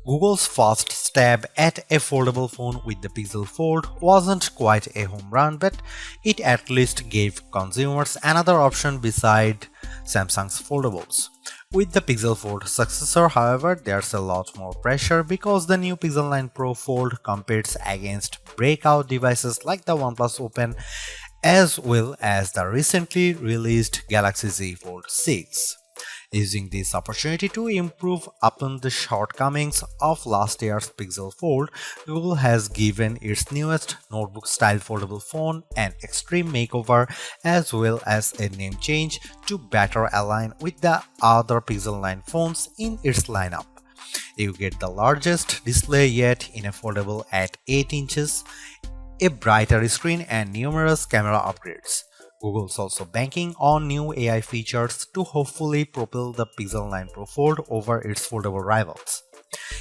Google's first stab at a foldable phone with the Pixel Fold wasn't quite a home run, but it at least gave consumers another option beside Samsung's foldables. With the Pixel Fold successor, however, there's a lot more pressure because the new Pixel 9 Pro Fold competes against breakout devices like the OnePlus Open as well as the recently released Galaxy Z Fold 6. Using this opportunity to improve upon the shortcomings of last year's Pixel Fold, Google has given its newest notebook-style foldable phone an extreme makeover as well as a name change to better align with the other Pixel 9 phones in its lineup. You get the largest display yet in a foldable at 8 inches, a brighter screen and numerous camera upgrades. Google's also banking on new AI features to hopefully propel the Pixel 9 Pro Fold over its foldable rivals.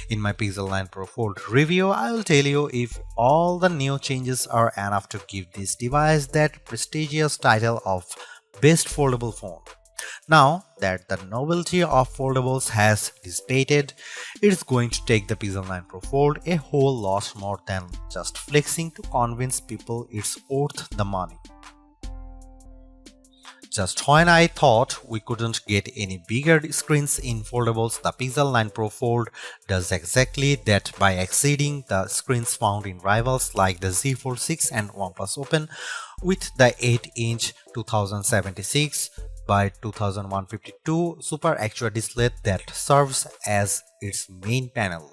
In my Pixel 9 Pro Fold review, I will tell you if all the new changes are enough to give this device that prestigious title of Best Foldable Phone. Now that the novelty of foldables has dissipated, it's going to take the Pixel 9 Pro Fold a whole lot more than just flexing to convince people it's worth the money. Just when I thought we couldn't get any bigger screens in foldables, the Pixel 9 Pro Fold does exactly that by exceeding the screens found in rivals like the Z Fold 6 and OnePlus Open with the 8-inch 2076 by 2152 Super Actual display that serves as its main panel.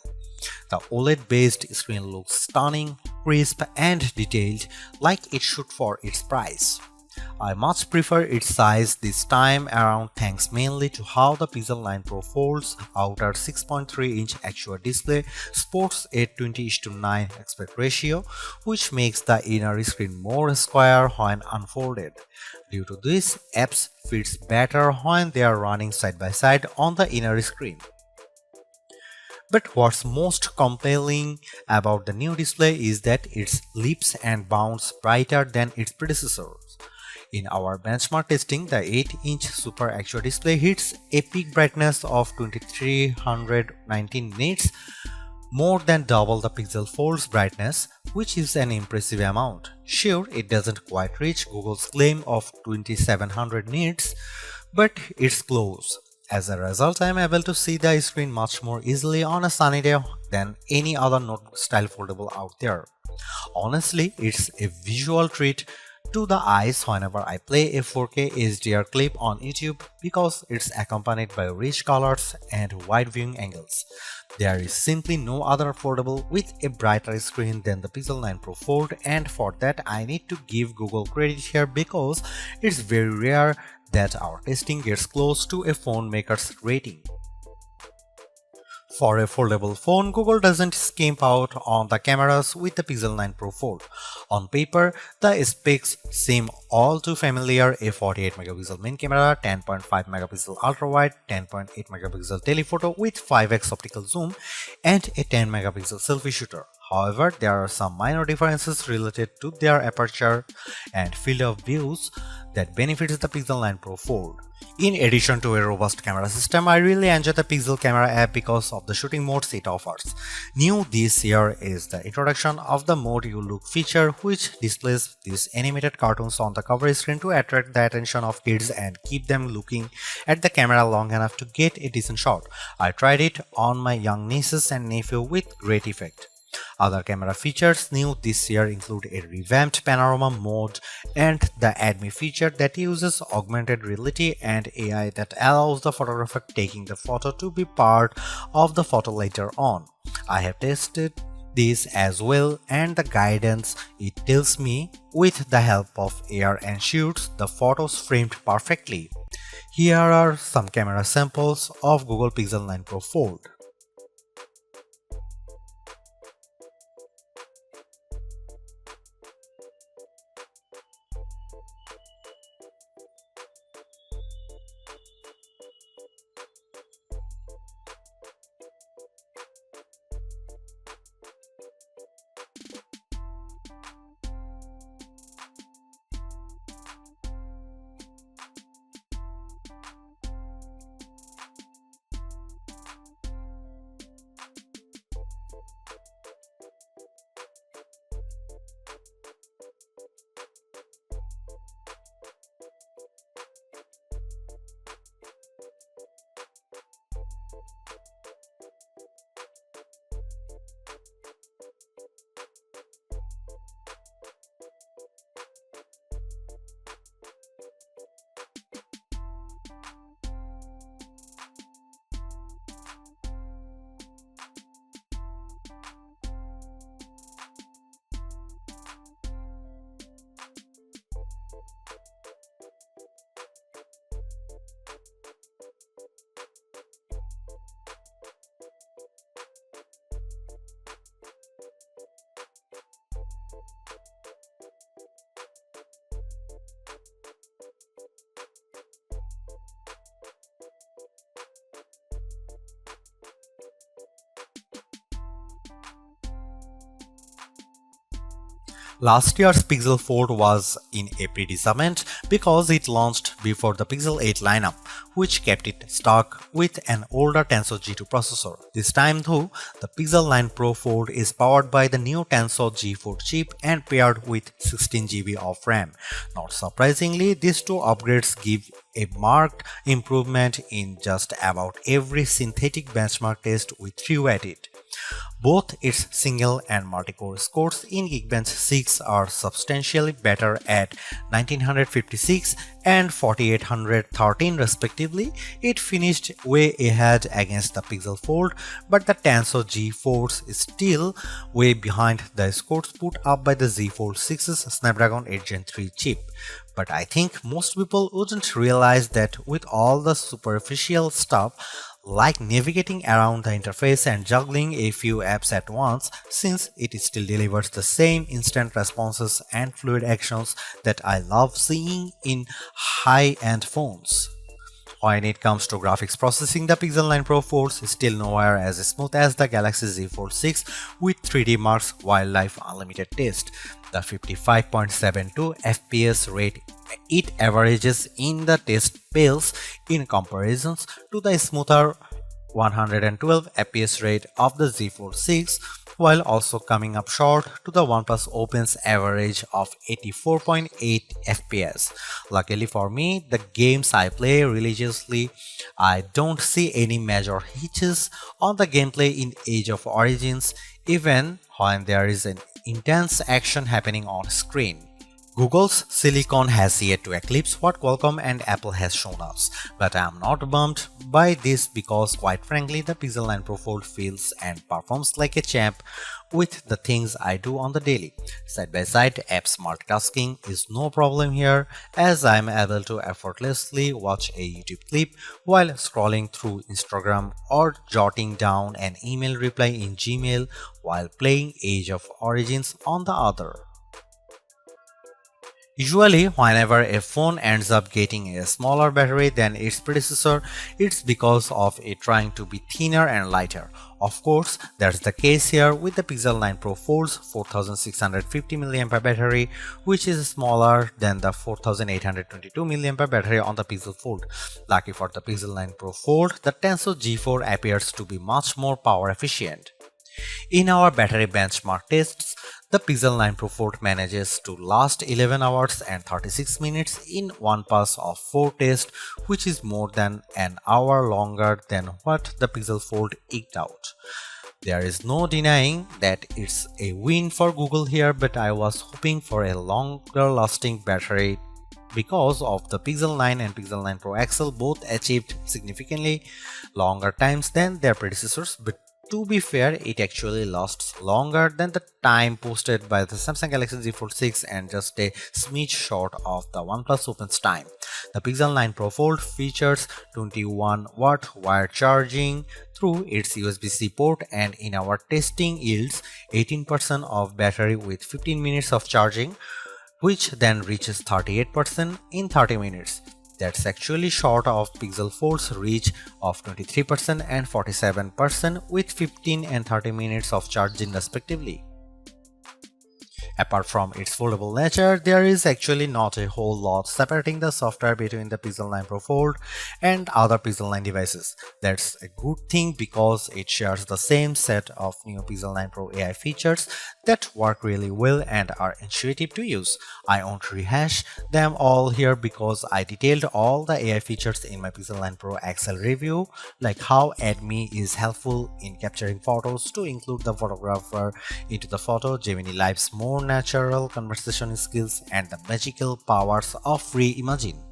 The OLED-based screen looks stunning, crisp and detailed like it should for its price. I much prefer its size this time around thanks mainly to how the Pixel 9 Pro Fold's outer 6.3-inch actual display sports a 20:9 aspect ratio, which makes the inner screen more square when unfolded. Due to this, apps fits better when they are running side by side on the inner screen. But what's most compelling about the new display is that it leaps and bounds brighter than its predecessors. In our benchmark testing, the 8-inch Super Actual display hits a peak brightness of 2319 nits, more than double the Pixel Fold's brightness, which is an impressive amount. Sure, it doesn't quite reach Google's claim of 2700 nits, but it's close. As a result, I am able to see the screen much more easily on a sunny day than any other notebook-style foldable out there. Honestly, it's a visual treat to the eyes whenever I play a 4K HDR clip on YouTube because it's accompanied by rich colors and wide viewing angles. There is simply no other foldable with a brighter screen than the Pixel 9 Pro Fold, and for that I need to give Google credit here because it's very rare that our testing gets close to a phone maker's rating. For a foldable phone, Google doesn't skimp out on the cameras with the Pixel 9 Pro Fold. On paper, the specs seem all too familiar: a 48MP main camera, 10.5MP ultra-wide, 10.8MP telephoto with 5x optical zoom, and a 10MP selfie shooter. However, there are some minor differences related to their aperture and field of views that benefits the Pixel 9 Pro Fold. In addition to a robust camera system, I really enjoy the Pixel Camera app because of the shooting modes it offers. New this year is the introduction of the Mode You Look feature, which displays these animated cartoons on the cover screen to attract the attention of kids and keep them looking at the camera long enough to get a decent shot. I tried it on my young nieces and nephew with great effect. Other camera features new this year include a revamped panorama mode and the Add Me feature that uses augmented reality and AI that allows the photographer taking the photo to be part of the photo later on. I have tested this as well, and the guidance it tells me with the help of AR ensures the photos framed perfectly. Here are some camera samples of Google Pixel 9 Pro Fold. Last year's Pixel Fold was in a predicament because it launched before the Pixel 8 lineup, which kept it stuck with an older Tensor G2 processor. This time though, the Pixel 9 Pro Fold is powered by the new Tensor G4 chip and paired with 16GB of RAM. Not surprisingly, these two upgrades give a marked improvement in just about every synthetic benchmark test we threw at it. Both its single and multi-core scores in Geekbench 6 are substantially better at 1956 and 4813 respectively. It finished way ahead against the Pixel Fold, but the Tensor G4 is still way behind the scores put up by the Z Fold 6's Snapdragon 8 Gen 3 chip. But I think most people wouldn't realize that with all the superficial stuff like navigating around the interface and juggling a few apps at once, since it still delivers the same instant responses and fluid actions that I love seeing in high-end phones. When it comes to graphics processing, the Pixel 9 Pro Fold is still nowhere as smooth as the Galaxy Z Fold 6 with 3D Marks Wildlife Unlimited test. The 55.72 FPS rate it averages in the test pales in comparisons to the smoother 112 FPS rate of the Z Fold 6, while also coming up short to the OnePlus Open's average of 84.8 FPS. Luckily for me, the games I play religiously, I don't see any major hitches on the gameplay in Age of Origins, even when there is an intense action happening on screen. Google's Silicon has yet to eclipse what Qualcomm and Apple has shown us, but I am not bummed by this because quite frankly the Pixel 9 Pro Fold feels and performs like a champ with the things I do on the daily. Side by side apps multitasking is no problem here, as I am able to effortlessly watch a YouTube clip while scrolling through Instagram or jotting down an email reply in Gmail while playing Age of Origins on the other. Usually, whenever a phone ends up getting a smaller battery than its predecessor, it's because of it trying to be thinner and lighter. Of course, that's the case here with the Pixel 9 Pro Fold's 4650 mAh battery, which is smaller than the 4822 mAh battery on the Pixel Fold. Lucky for the Pixel 9 Pro Fold, the Tensor G4 appears to be much more power efficient. In our battery benchmark tests, the Pixel 9 Pro Fold manages to last 11 hours and 36 minutes in one pass of 4 tests, which is more than an hour longer than what the Pixel Fold eked out. There is no denying that it's a win for Google here, but I was hoping for a longer lasting battery because of the Pixel 9 and Pixel 9 Pro XL both achieved significantly longer times than their predecessors, but to be fair, it actually lasts longer than the time posted by the Samsung Galaxy Z Fold 6 and just a smidge short of the OnePlus Open's time. The Pixel 9 Pro Fold features 21-watt wired charging through its USB-C port, and in our testing yields 18% of battery with 15 minutes of charging, which then reaches 38% in 30 minutes. That's actually short of Pixel Fold's reach of 23% and 47% with 15 and 30 minutes of charging respectively. Apart from its foldable nature, there is actually not a whole lot separating the software between the Pixel 9 Pro Fold and other Pixel 9 devices. That's a good thing because it shares the same set of new Pixel 9 Pro AI features that work really well and are intuitive to use. I won't rehash them all here because I detailed all the AI features in my Pixel 9 Pro XL review, like how AdMe is helpful in capturing photos to include the photographer into the photo, Gemini Live's more natural conversation skills, and the magical powers of Reimagine.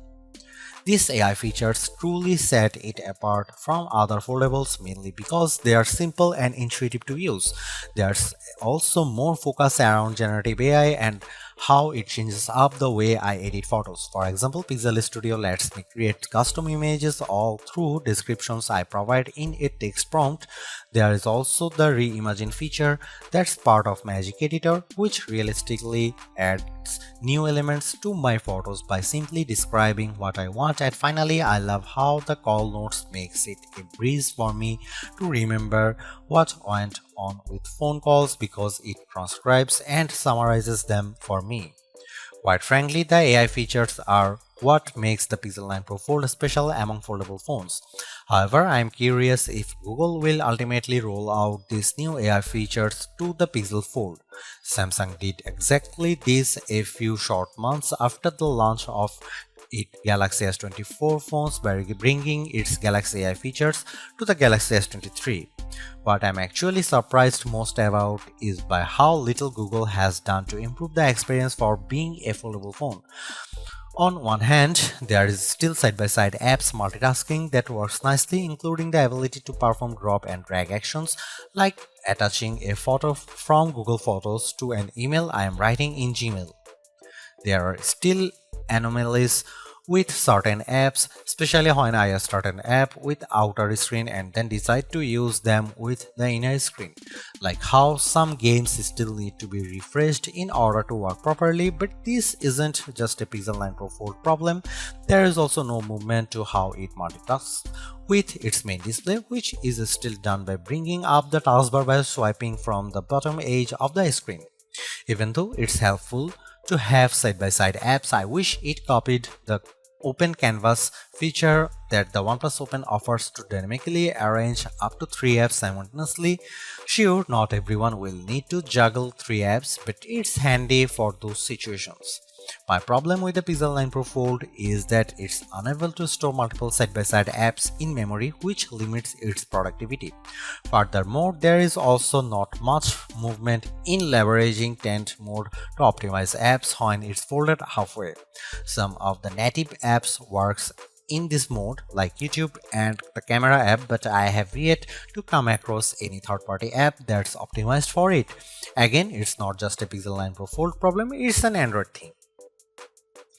These AI features truly set it apart from other foldables mainly because they are simple and intuitive to use. There's also more focus around generative AI and how it changes up the way I edit photos. For example, Pixel Studio lets me create custom images all through descriptions I provide in a text prompt. There is also the Reimagine feature that's part of Magic Editor, which realistically adds new elements to my photos by simply describing what I want. And finally, I love how the call notes makes it a breeze for me to remember what went on with phone calls because it transcribes and summarizes them for me. Quite frankly, the AI features are what makes the Pixel 9 Pro Fold special among foldable phones. However, I am curious if Google will ultimately roll out these new AI features to the Pixel Fold. Samsung did exactly this a few short months after the launch of its Galaxy S24 phones by bringing its Galaxy AI features to the Galaxy S23. What I'm actually surprised most about is by how little Google has done to improve the experience for being a foldable phone. On one hand, there is still side-by-side apps multitasking that works nicely, including the ability to perform drop and drag actions like attaching a photo from Google Photos to an email I am writing in Gmail. There are still anomalies with certain apps, especially when I start an app with outer screen and then decide to use them with the inner screen, like how some games still need to be refreshed in order to work properly. But this isn't just a Pixel 9 Pro Fold problem. There is also no movement to how it multitasks with its main display, which is still done by bringing up the taskbar by swiping from the bottom edge of the screen. Even though it's helpful to have side-by-side apps, I wish it copied the Open Canvas feature that the OnePlus Open offers to dynamically arrange up to 3 apps simultaneously. Sure, not everyone will need to juggle 3 apps, but it's handy for those situations. My problem with the Pixel 9 Pro Fold is that it's unable to store multiple side-by-side apps in memory, which limits its productivity. Furthermore, there is also not much movement in leveraging tent mode to optimize apps when it's folded halfway. Some of the native apps works in this mode like YouTube and the camera app, but I have yet to come across any third-party app that's optimized for it. Again, it's not just a Pixel 9 Pro Fold problem, it's an Android thing.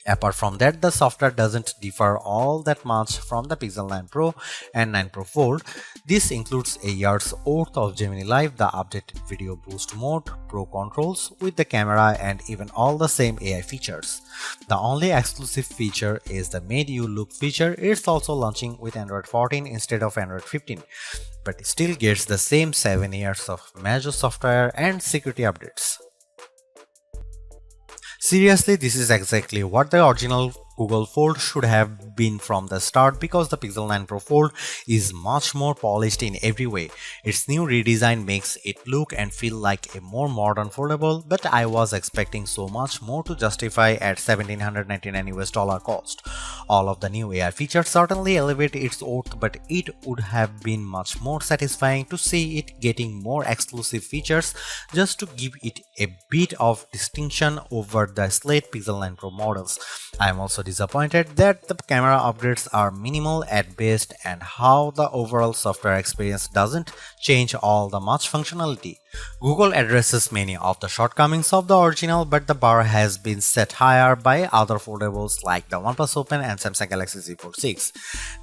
Apart from that, the software doesn't differ all that much from the Pixel 9 Pro and 9 Pro Fold. This includes a year's worth of Gemini Live, the updated video boost mode, Pro controls with the camera, and even all the same AI features. The only exclusive feature is the Made You Look feature. It's also launching with Android 14 instead of Android 15, but it still gets the same 7 years of major software and security updates. Seriously, this is exactly what the original Google Fold should have been from the start, because the Pixel 9 Pro Fold is much more polished in every way. Its new redesign makes it look and feel like a more modern foldable, but I was expecting so much more to justify at $1,799 cost. All of the new AI features certainly elevate its worth, but it would have been much more satisfying to see it getting more exclusive features just to give it a bit of distinction over the slate Pixel 9 Pro models. I am also disappointed that the camera upgrades are minimal at best and how the overall software experience doesn't change all the much functionality. Google addresses many of the shortcomings of the original, but the bar has been set higher by other foldables like the OnePlus Open and Samsung Galaxy Z Fold 6.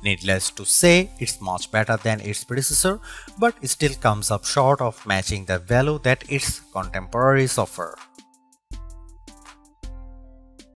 Needless to say, it's much better than its predecessor, but it still comes up short of matching the value that its contemporaries offer.